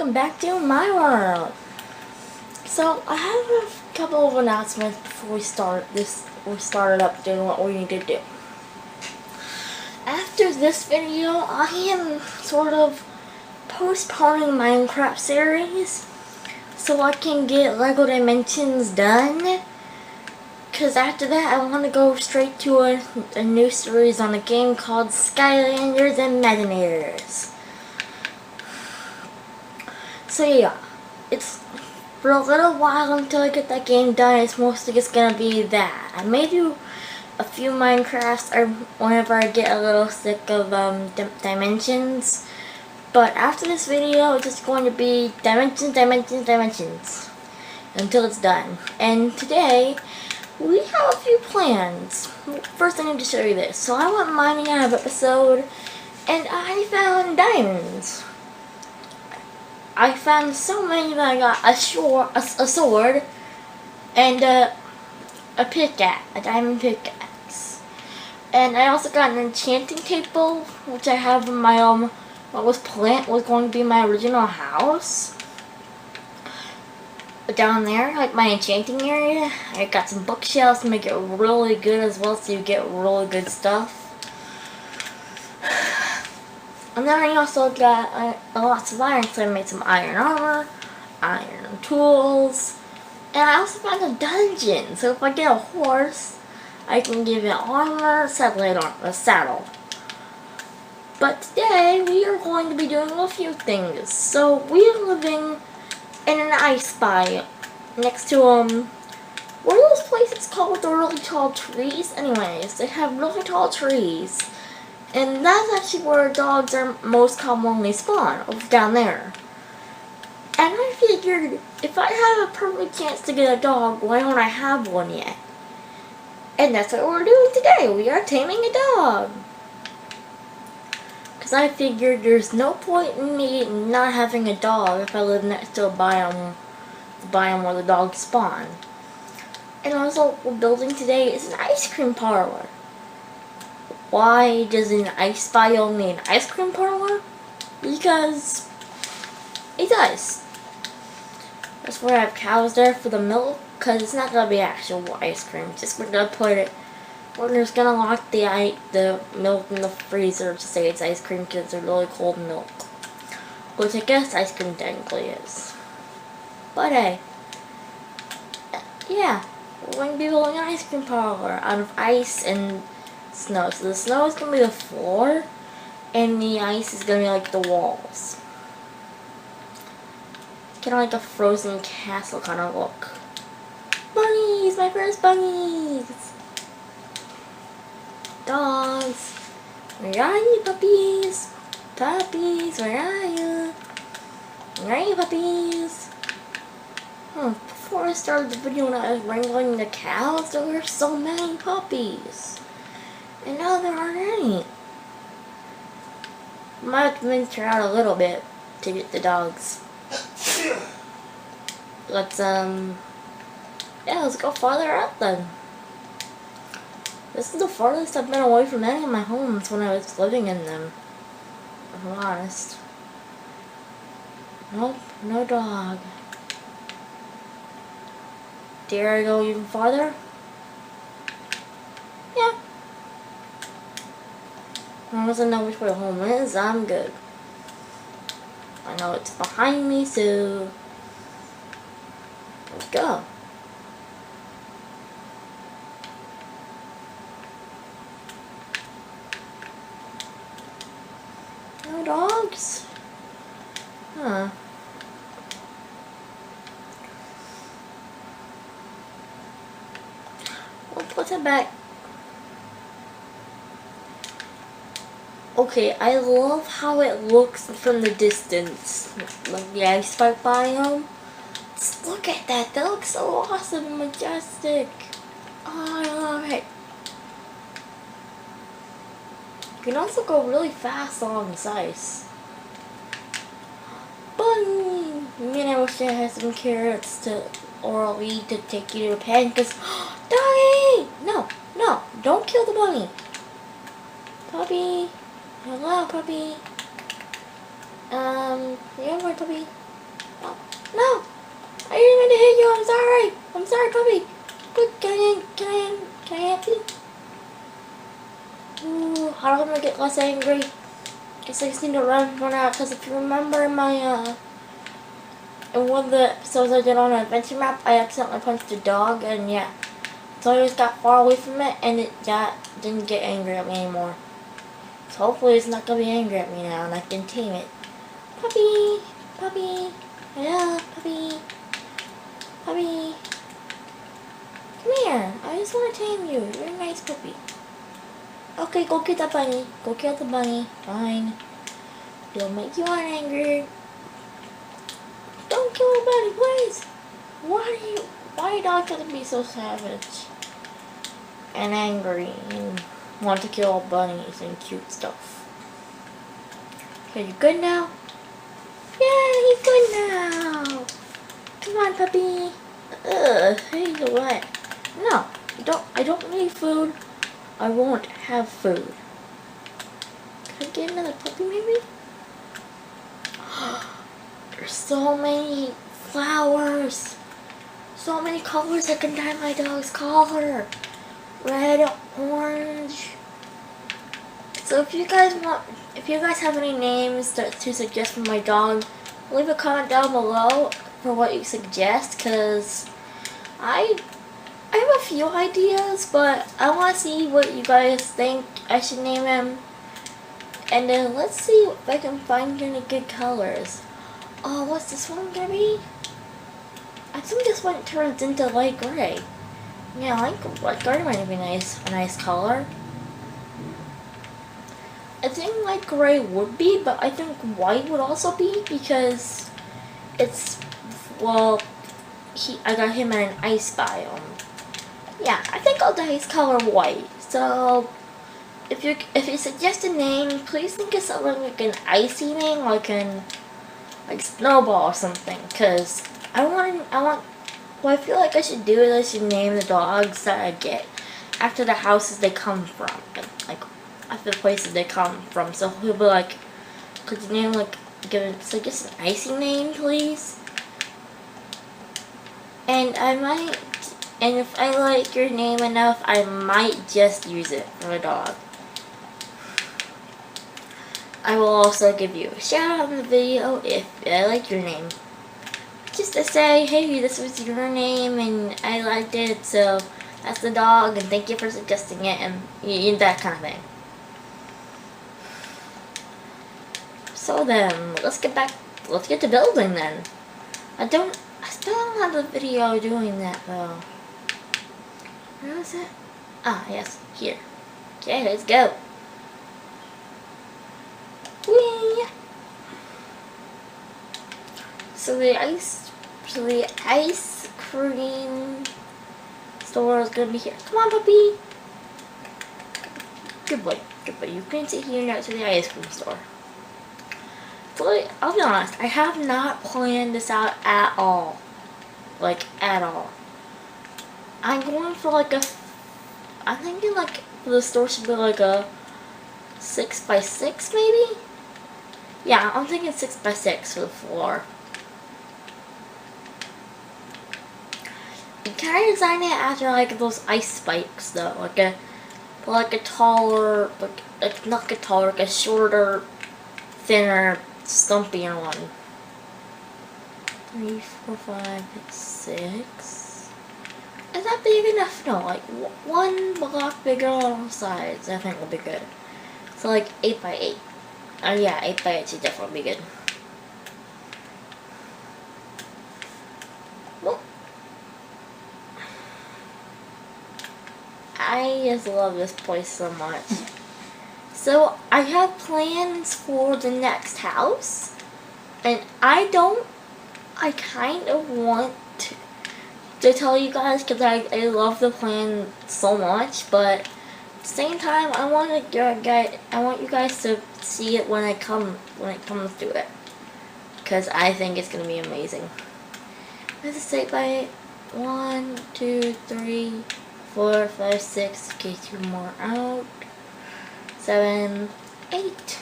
welcome back to my world. So I have a couple of announcements before we start this. We started up doing what we need to do. After this video, I am sort of postponing Minecraft series so I can get Lego Dimensions done. Cause after that, I want to go straight to a new series on a game called Skylanders and Imagineers. So yeah, it's for a little while until I get that game done. It's mostly just gonna be that. I may do a few Minecrafts or whenever I get a little sick of Dimensions. But after this video, it's just going to be Dimensions until it's done. And today, we have a few plans. First, I need to show you this. So I went mining out of episode, and I found diamonds. I found so many that I got a sword, and a pickaxe, a diamond pickaxe. And I also got an enchanting table, which I have in my what was going to be my original house. Down there, like my enchanting area, I got some bookshelves to make it really good as well, so you get really good stuff. And then I also got lots of iron, so I made some iron armor, iron tools, and I also found a dungeon. So if I get a horse, I can give it armor, a saddle. But today we are going to be doing a few things. So we are living in an ice biome next to what are those places called with the really tall trees? Anyways, they have really tall trees. And that's actually where dogs are most commonly spawn, down there. And I figured, if I have a perfect chance to get a dog, why don't I have one yet? And that's what we're doing today. We are taming a dog. Because I figured there's no point in me not having a dog if I live next to a biome where the dogs spawn. And also, what we're building today is an ice cream parlor. Why does an ice biome need an ice cream parlor? Because it does. That's where I have cows there for the milk, because it's not going to be actual ice cream. Just we're going to put it, we're just going to lock the milk in the freezer to say it's ice cream because it's really cold milk. Which I guess ice cream technically is. But hey, yeah, we're going to be building an ice cream parlor out of ice and snow. So the snow is going to be the floor, and the ice is going to be like the walls. It's kind of like a frozen castle kind of look. Bunnies! My first bunnies! Dogs! Where are you, puppies? Puppies, where are you? Where are you, puppies? Before I started the video when I was wrangling the cows, there were so many puppies. And now there aren't any. Might have to venture out a little bit to get the dogs. Let's go farther out then. This is the farthest I've been away from any of my homes when I was living in them, if I'm honest. Nope, no dog. Dare I go even farther? Yeah. As long as I know which way home is, I'm good. I know it's behind me, so let's go. No dogs? Huh. We'll put it back. Okay, I love how it looks from the distance, like the ice spike biome. Just look at that, that looks so awesome and majestic. Oh, I love it. You can also go really fast along this ice. Bunny! Man, I wish I had some carrots or eat to take you to a pen, because Doggy! No, don't kill the bunny. Puppy. Hello, puppy. Yeah, my puppy. No! I didn't mean to hit you. I'm sorry. I'm sorry, puppy. Quick, can I help you? Ooh, how do I get less angry? Guess I just need to run out, because if you remember in my, in one of the episodes I did on an adventure map, I accidentally punched a dog, and yeah. So I just got far away from it, and it didn't get angry at me anymore. So hopefully it's not gonna be angry at me now, and I can tame it. Puppy! Puppy! Hello, puppy! Puppy! Come here! I just want to tame you. You're a nice puppy. Okay, go get that bunny. Go kill the bunny. Fine. It'll make you angry. Don't kill the bunny, please! Why are dogs gonna be so savage? And angry and want to kill bunnies and cute stuff. Okay, you good now? Yeah, he's good now. Come on, puppy. Hey, you what? No, I don't need food. I won't have food. Can I get another puppy maybe? There's so many flowers. So many colors I can dye my dog's collar. Red, orange. So if you guys have any names to suggest for my dog, leave a comment down below for what you suggest, because I have a few ideas, but I want to see what you guys think I should name him. And then let's see if I can find any good colors. Oh, what's this one gonna be? I think this one turns into light gray. Yeah, I think light gray might be nice, a nice color. I think light gray would be, but I think white would also be, because it's, well, I got him in an ice biome. Yeah, I think I'll dye his color white. So if you suggest a name, please think of something like an icy name, like Snowball or something, because what I feel like I should do is I should name the dogs that I get after the houses they come from, like after the places they come from. So he'll be like, could you name just an icy name, please? And and if I like your name enough, I might just use it for a dog. I will also give you a shout out in the video if I like your name. Just to say, hey, this was your name and I liked it, so that's the dog, and thank you for suggesting it, and that kind of thing. So then, let's get to building then. I still don't have the video doing that though. Where is it? Ah, yes, here. Okay, let's go. Whee! So the ice cream store is gonna be here. Come on, puppy. Good boy, good boy. You can sit here now to the ice cream store. So I'll be honest, I have not planned this out at all. Like, at all. I'm going for I'm thinking the store should be like a 6x6 maybe? Yeah, I'm thinking 6x6 for the floor. Can I design it after those ice spikes though? Like a taller, not a taller, like a shorter, thinner, stumpier one. 3, 4, 5, 6. Is that big enough? No, like one block bigger on all sides. I think will be good. So 8x8. Oh yeah, 8x8 should definitely be good. Well, I just love this place so much. So I have plans for the next house, and I kind of want to tell you guys because I love the plan so much, but at the same time I want you guys to see it when it comes to it, because I think it's gonna be amazing. Let's say by 1, 2, 3, 4, 5, 6. Okay, 2 more out. 7, 8.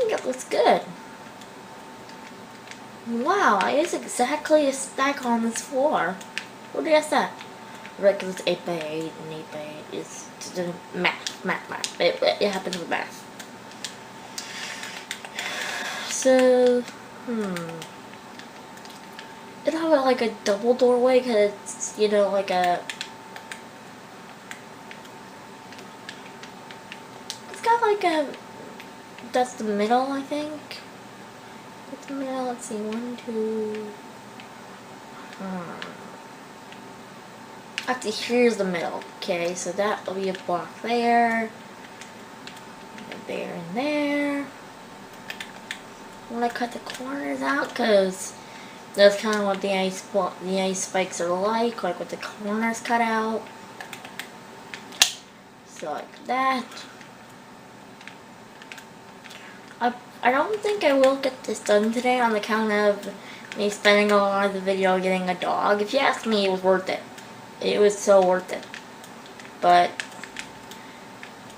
think it looks good. Wow, it's exactly a stack on this floor. What do you guess that? Right, because it's 8 by 8 and 8 by 8 is math. It happens with math. So, it'll have like a double doorway because it's, you know, like a... It's got like a... That's the middle, I think. What's the middle? Let's see, 1, 2... Actually, here's the middle. Okay, so that will be a block there. There and there. I want to cut the corners out because that's kind of what the ice spikes are like with the corners cut out. So like that. I don't think I will get this done today on account of me spending a lot of the video getting a dog. If you ask me, it was worth it. It was so worth it. But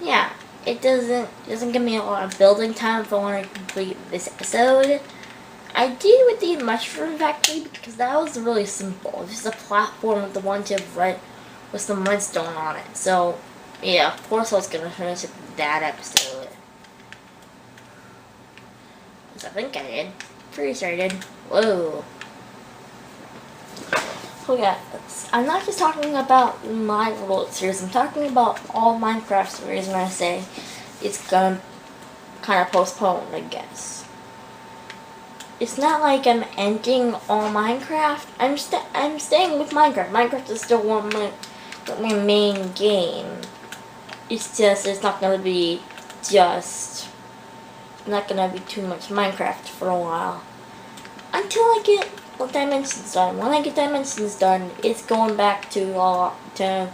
yeah, it doesn't give me a lot of building time if I want to complete this episode. I did with the Mushroom Factory because that was really simple. It's just a platform with a bunch of with some redstone on it. So yeah, of course I was gonna finish that episode. I think I did. Pretty sure I did. Whoa. So yeah, I'm not just talking about my little series, I'm talking about all Minecraft series when I say it's gonna kind of postpone, I guess. It's not like I'm ending all Minecraft. I'm staying with Minecraft. Minecraft is still one of my main game. It's just, it's not gonna be not gonna be too much Minecraft for a while until I get Dimensions done. When I get Dimensions done, it's going back to my Minecraft.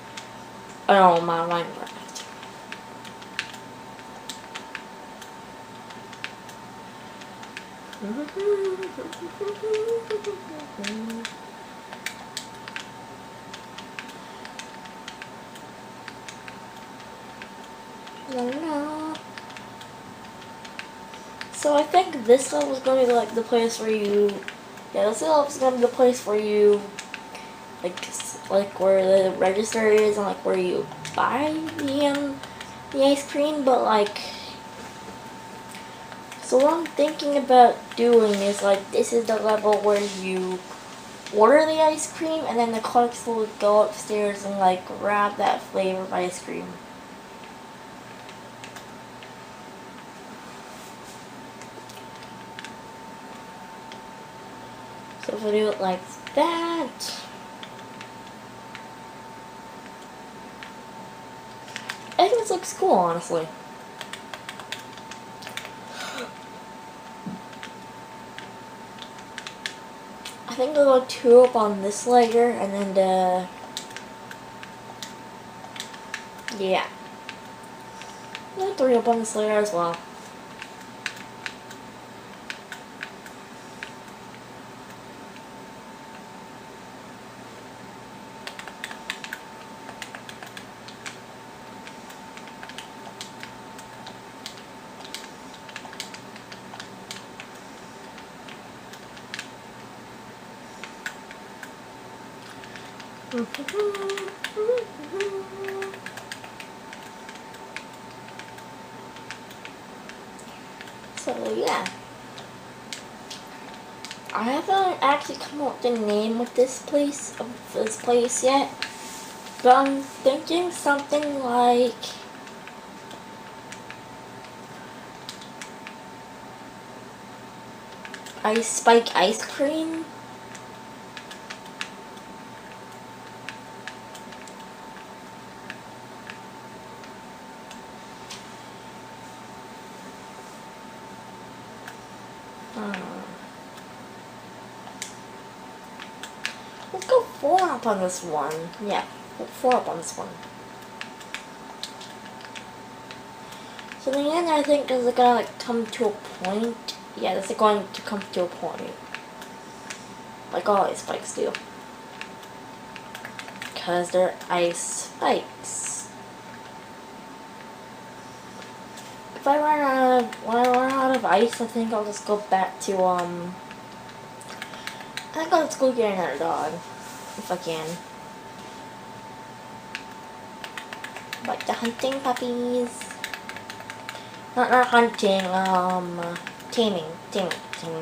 So I think this level is going to be like the place where you, this level is going to be the place where you, like where the register is and like where you buy the ice cream. But like, so what I'm thinking about doing is like, this is the level where you order the ice cream and then the clerks will go upstairs and like grab that flavor of ice cream. So if I do it like that, I think this looks cool, honestly. I think I'll go 2 up on this layer, and then yeah, I'll 3 up on this layer as well. So yeah, I haven't actually come up with a name with this place yet, but I'm thinking something like Ice Spike Ice Cream. Let's go 4 up on this one. Yeah, 4 up on this one. So in the end, I think this is gonna like come to a point. Yeah, this is going to come to a point. Like all ice spikes do. Because they're ice spikes. if I when I run out of ice, I think I'll just go back to I think I'll just go get another dog if I can. Like the hunting puppies. Not hunting, taming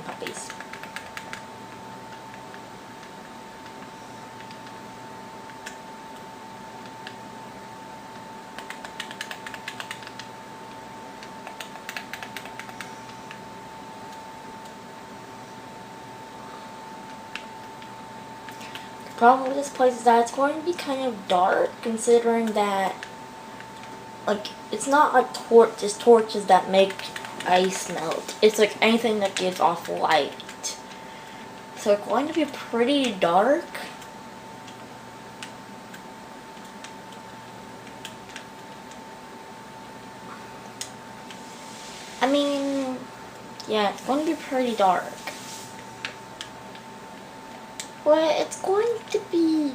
puppies. The problem with this place is that it's going to be kind of dark, considering that, like, it's not like torches that make ice melt. It's like anything that gives off light. So it's going to be pretty dark. I mean, yeah, it's going to be pretty dark. But it's going to be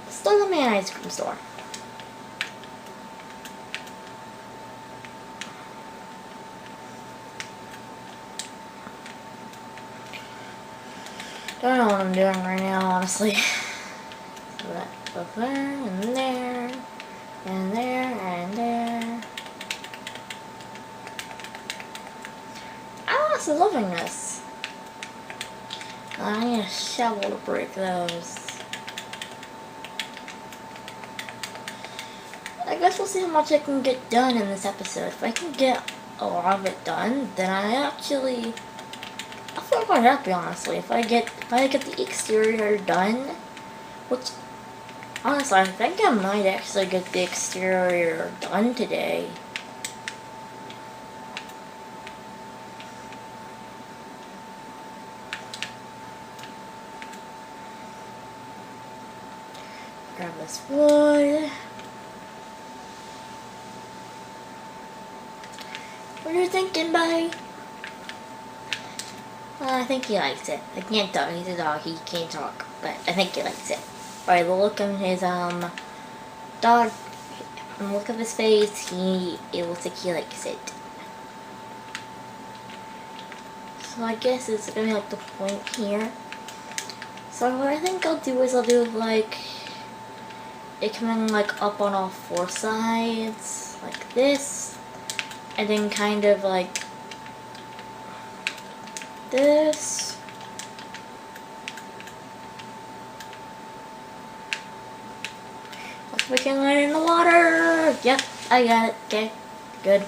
still a man ice cream store. Don't know what I'm doing right now, honestly. So that goes there, and there, and there, and there. I'm honestly loving this. I need a shovel to break those. I guess we'll see how much I can get done in this episode. If I can get a lot of it done, then I feel quite happy, honestly. If I get the exterior done, which honestly I think I might actually get the exterior done today. Grab this wood. What are you thinking, buddy? I think he likes it. I can't talk. He's a dog. He can't talk, but I think he likes it. By the look of his dog, from the look of his face, it looks like he likes it. So I guess it's gonna be like the point here. So what I think I'll do is I'll do like it coming like up on all four sides, like this, and then kind of like this. Let's we can land in the water. Yep, I got it. Okay, good.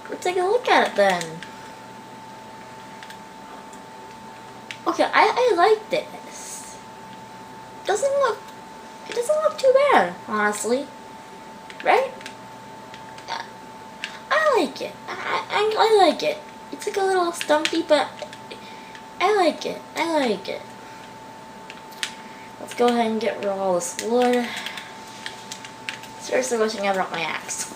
Let's take a look at it then. Okay, I like this. It doesn't look too bad, honestly. Right? I like it. I like it. It's like a little stumpy, but I like it. I like it. Let's go ahead and get rid of all this wood. Seriously wishing I brought my axe.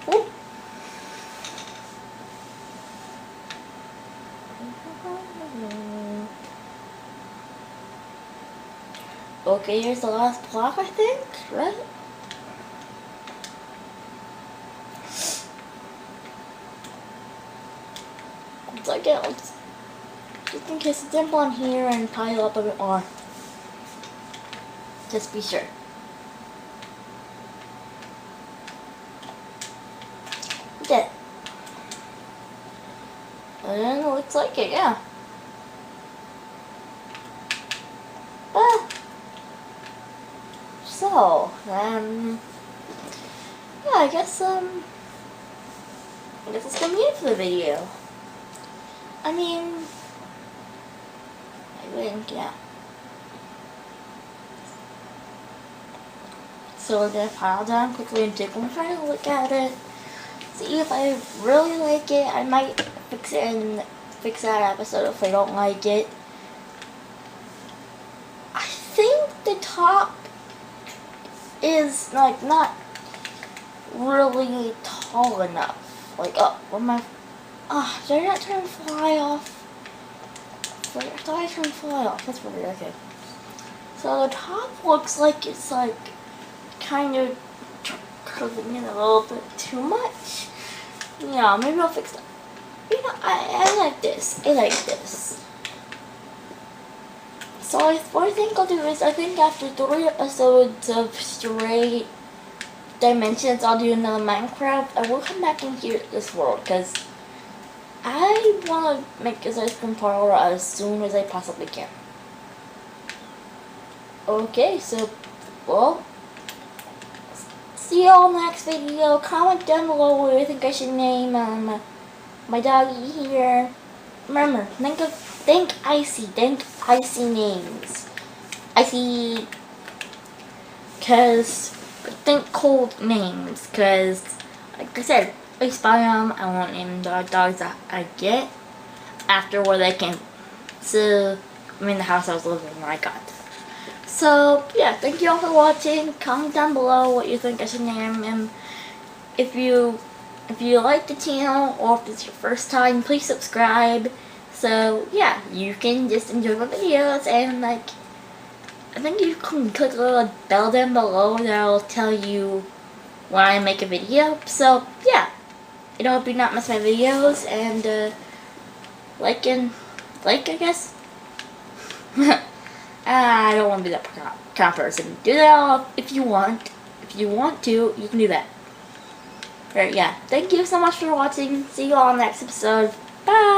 Ooh. Okay, here's the last block, I think, right? Let's again, just in case, jump on here and pile up a bit more. Just be sure. Okay. And it looks like it, yeah. Ah. So, yeah, I guess it's gonna be it for the video. I mean, I think, yeah. So we're gonna pile down quickly and take one final look at it. See if I really like it. I might fix it and fix that episode if I don't like it. I think the top is like not really tall enough. Like, oh, where my did I not turn the fly off? I thought I turned fly off. That's weird. Okay. So the top looks like it's like kind of curving in a little bit too much. Yeah, maybe I'll fix that. You know, I like this. I like this. So what I think I'll do is, I think after 3 episodes of straight dimensions, I'll do another Minecraft. I will come back in here this world because I want to make this ice cream parlor as soon as I possibly can. Okay, so, well, see you all next video. Comment down below what you think I should name my doggy here. Remember, think icy names. Icy, think cold names, cause, like I said, ice biome, I won't name the dogs that I get after where they came. So, I'm in the house I was living when I got. So, yeah, thank you all for watching. Comment down below what you think I should name him. If you like the channel, or if it's your first time, please subscribe. So, yeah, you can just enjoy my videos, and, like, I think you can click the little bell down below that'll tell you when I make a video. So, yeah, it'll help you not miss my videos, and, like, I guess. I don't want to be that kind of person. Do that all if you want. If you want to, you can do that. But yeah, thank you so much for watching. See you all next episode. Bye!